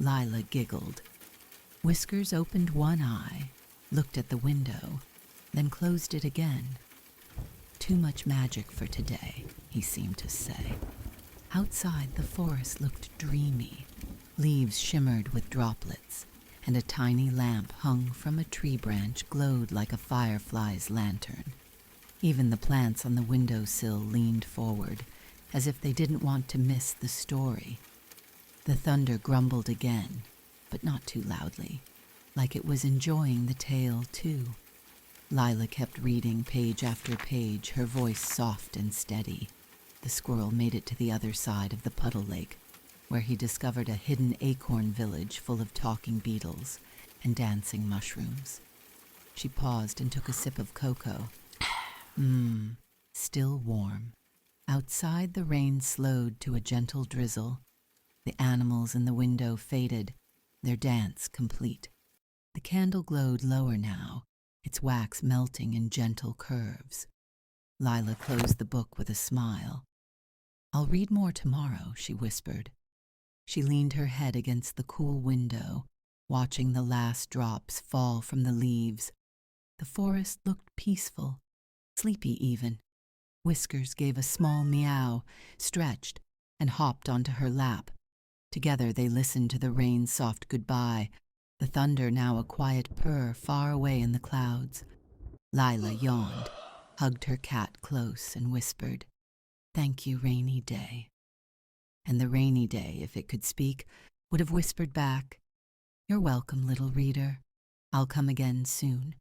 Lila giggled. Whiskers opened one eye, looked at the window, then closed it again. Too much magic for today, he seemed to say. Outside, the forest looked dreamy. Leaves shimmered with droplets, and a tiny lamp hung from a tree branch glowed like a firefly's lantern. Even the plants on the windowsill leaned forward, as if they didn't want to miss the story. The thunder grumbled again, but not too loudly, like it was enjoying the tale too. Lila kept reading page after page, her voice soft and steady. The squirrel made it to the other side of the puddle lake, where he discovered a hidden acorn village full of talking beetles and dancing mushrooms. She paused and took a sip of cocoa. Still warm. Outside, the rain slowed to a gentle drizzle. The animals in the window faded, their dance complete. The candle glowed lower now, its wax melting in gentle curves. Lila closed the book with a smile. "I'll read more tomorrow," she whispered. She leaned her head against the cool window, watching the last drops fall from the leaves. The forest looked peaceful, sleepy even. Whiskers gave a small meow, stretched, and hopped onto her lap. Together they listened to the rain's soft goodbye, the thunder now a quiet purr far away in the clouds. Lila yawned, hugged her cat close, and whispered, "Thank you, rainy day." And the rainy day, if it could speak, would have whispered back, "You're welcome, little reader. I'll come again soon."